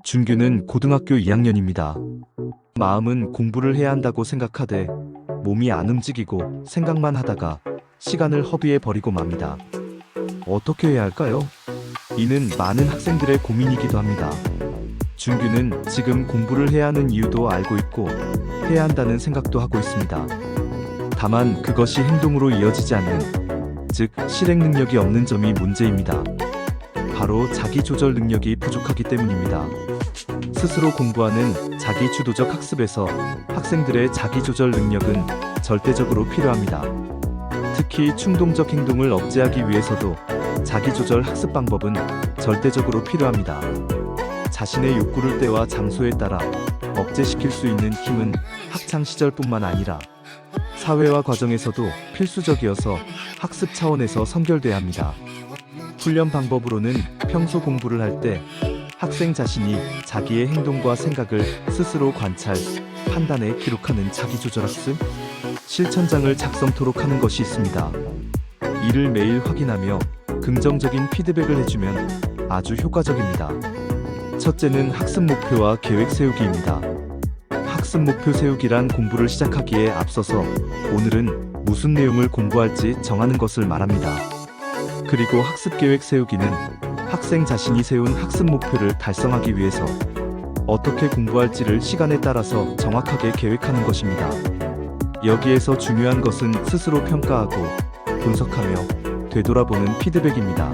준규는 고등학교 2학년입니다. 마음은 공부를 해야 한다고 생각하되 몸이 안 움직이고 생각만 하다가 시간을 허비해 버리고 맙니다. 어떻게 해야 할까요? 이는 많은 학생들의 고민이기도 합니다. 준규는 지금 공부를 해야 하는 이유도 알고 있고 해야 한다는 생각도 하고 있습니다. 다만 그것이 행동으로 이어지지 않는, 즉 실행 능력이 없는 점이 문제입니다. 바로 자기 조절 능력이 부족하기 때문입니다. 스스로 공부하는 자기 주도적 학습에서 학생들의 자기 조절 능력은 절대적으로 필요합니다. 특히 충동적 행동을 억제하기 위해서도 자기 조절 학습 방법은 절대적으로 필요합니다. 자신의 욕구를 때와 장소에 따라 억제시킬 수 있는 힘은 학창 시절뿐만 아니라 사회화 과정에서도 필수적이어서 학습 차원에서 선결돼야 합니다. 훈련 방법으로는 평소 공부를 할 때 학생 자신이 자기의 행동과 생각을 스스로 관찰, 판단해 기록하는 자기조절학습, 실천장을 작성토록 하는 것이 있습니다. 이를 매일 확인하며 긍정적인 피드백을 해주면 아주 효과적입니다. 첫째는 학습 목표와 계획 세우기입니다. 학습 목표 세우기란 공부를 시작하기에 앞서서 오늘은 무슨 내용을 공부할지 정하는 것을 말합니다. 그리고 학습 계획 세우기는 학생 자신이 세운 학습 목표를 달성하기 위해서 어떻게 공부할지를 시간에 따라서 정확하게 계획하는 것입니다. 여기에서 중요한 것은 스스로 평가하고 분석하며 되돌아보는 피드백입니다.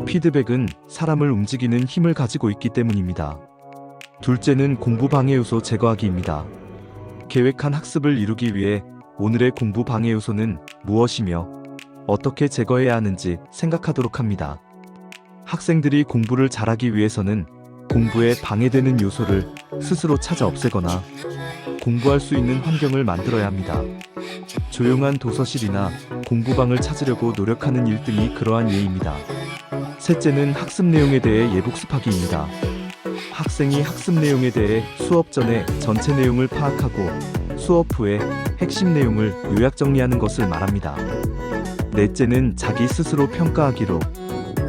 피드백은 사람을 움직이는 힘을 가지고 있기 때문입니다. 둘째는 공부 방해 요소 제거하기입니다. 계획한 학습을 이루기 위해 오늘의 공부 방해 요소는 무엇이며 어떻게 제거해야 하는지 생각하도록 합니다. 학생들이 공부를 잘하기 위해서는 공부에 방해되는 요소를 스스로 찾아 없애거나 공부할 수 있는 환경을 만들어야 합니다. 조용한 도서실이나 공부방을 찾으려고 노력하는 일 등이 그러한 예입니다. 셋째는 학습 내용에 대해 예복습하기입니다. 학생이 학습 내용에 대해 수업 전에 전체 내용을 파악하고 수업 후에 핵심 내용을 요약 정리하는 것을 말합니다. 넷째는 자기 스스로 평가하기로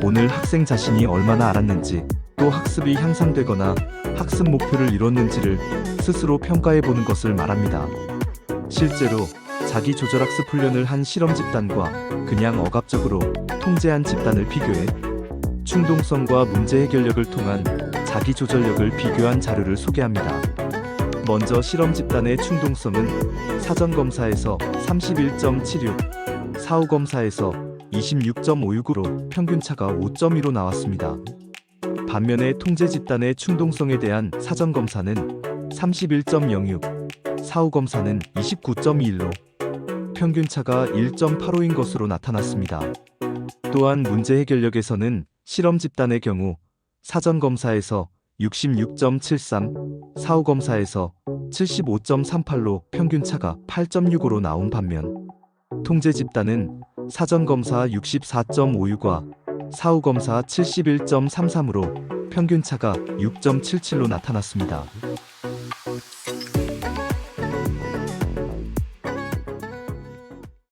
오늘 학생 자신이 얼마나 알았는지 또 학습이 향상되거나 학습 목표를 이뤘는지를 스스로 평가해보는 것을 말합니다. 실제로 자기 조절학습 훈련을 한 실험 집단과 그냥 억압적으로 통제한 집단을 비교해 충동성과 문제 해결력을 통한 자기 조절력을 비교한 자료를 소개합니다. 먼저 실험 집단의 충동성은 사전검사에서 31.76, 사후검사에서 26.569로 평균차가 5.2로 나왔습니다. 반면에 통제 집단의 충동성에 대한 사전검사는 31.06, 사후검사는 29.21로 평균차가 1.85인 것으로 나타났습니다. 또한 문제 해결력에서는 실험 집단의 경우 사전검사에서 66.73, 사후검사에서 75.38로 평균차가 8.65로 나온 반면 통제 집단은 사전검사 64.56과 사후검사 71.33으로 평균차가 6.77로 나타났습니다.